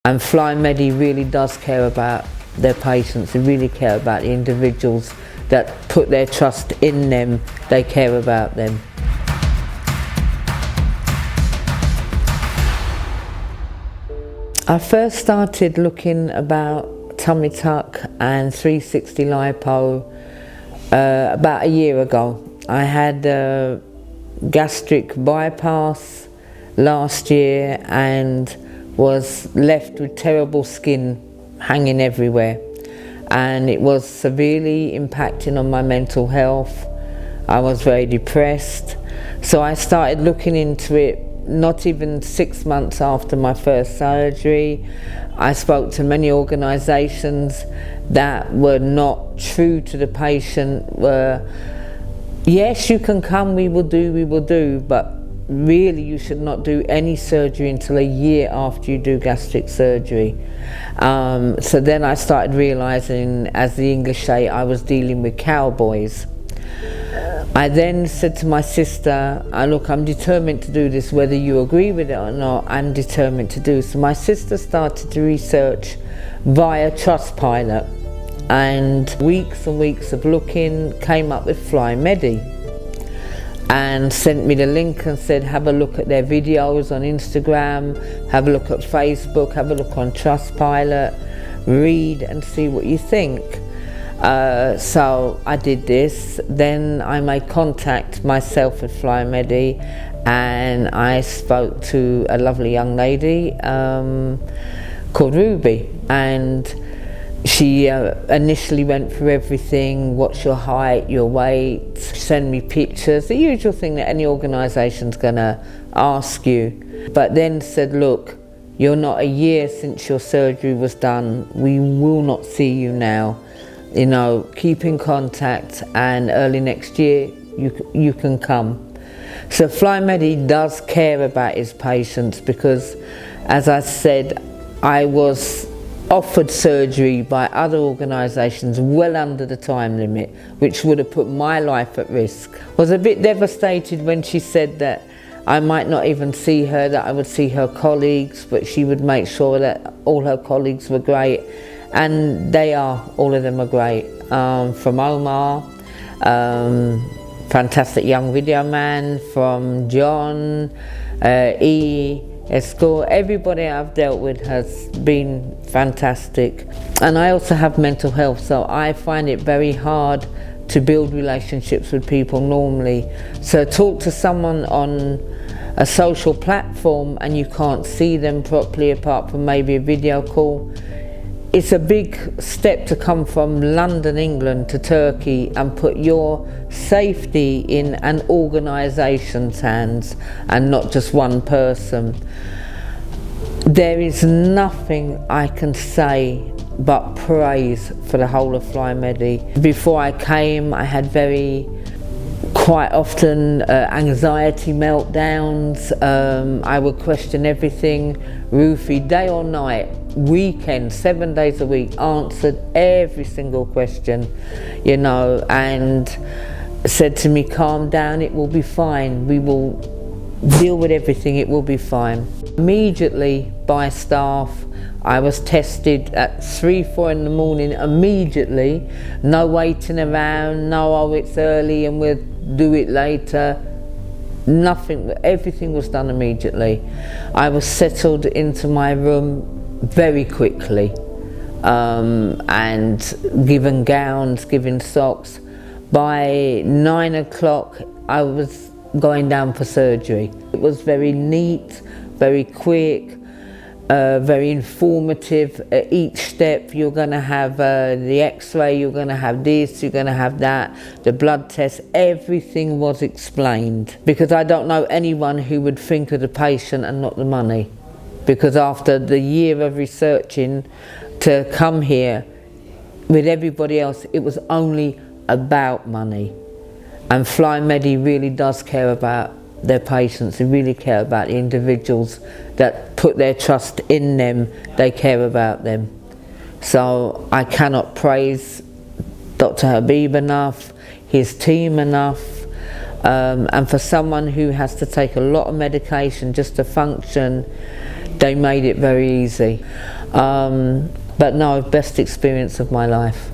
And Flymedi really does care about their patients. They really care about the individuals that put their trust in them. They care about them. I first started looking about tummy tuck and 360 lipo about a year ago. I had a gastric bypass last year and was left with terrible skin hanging everywhere, and it was severely impacting on my mental health. I was very depressed, so I started looking into it. Not even 6 months after my first surgery, I spoke to many organisations that were not true to the patient. Yes, you can come, we will do, but really you should not do any surgery until a year after you do gastric surgery. So then I started realising, as the English say, I was dealing with cowboys. I then said to my sister, look, I'm determined to do this, whether you agree with it or not, I'm determined to do. So my sister started to research via Trustpilot, and weeks and weeks of looking, came up with Flymedi, and sent me the link and said, have a look at their videos on Instagram, have a look at Facebook, have a look on Trustpilot, read and see what you think. So I did this. Then I made contact myself with Flymedi, and I spoke to a lovely young lady called Ruby, and she initially went through everything: what's your height, your weight, send me pictures, the usual thing that any organisation's gonna ask you. But then said, look, you're not a year since your surgery was done, we will not see you now. You know, keep in contact, and early next year you can come. So Flymedi does care about his patients, because, as I said, I was offered surgery by other organisations well under the time limit, which would have put my life at risk. I was a bit devastated when she said that I might not even see her, that I would see her colleagues, but she would make sure that all her colleagues were great. And they are, all of them are great. From Omar, fantastic young video man, from John, Escort, everybody I've dealt with has been fantastic. And I also have mental health, so I find it very hard to build relationships with people normally. So talk to someone on a social platform and you can't see them properly apart from maybe a video call. It's a big step to come from London, England to Turkey and put your safety in an organisation's hands and not just one person. There is nothing I can say but praise for the whole of Flymedi. Before I came, I had quite often anxiety meltdowns. I would question everything. Rufi, day or night, weekend, 7 days a week, answered every single question, you know, and said to me, calm down, it will be fine, we will deal with everything, it will be fine. Immediately by staff, I was tested at 3-4 in the morning immediately. No waiting around, no, oh, it's early and we'll do it later. Nothing, everything was done immediately. I was settled into my room very quickly, and given gowns, given socks. By 9 o'clock, I was going down for surgery. It was very neat, very quick, very informative. At each step you're going to have the x-ray, you're going to have this, you're going to have that, the blood test, everything was explained. Because I don't know anyone who would think of the patient and not the money. Because after the year of researching to come here with everybody else, it was only about money. And Flymedi really does care about their patients. They really care about the individuals that put their trust in them. They care about them. So I cannot praise Dr. Habib enough, his team enough, and for someone who has to take a lot of medication just to function, they made it very easy. But no, best experience of my life.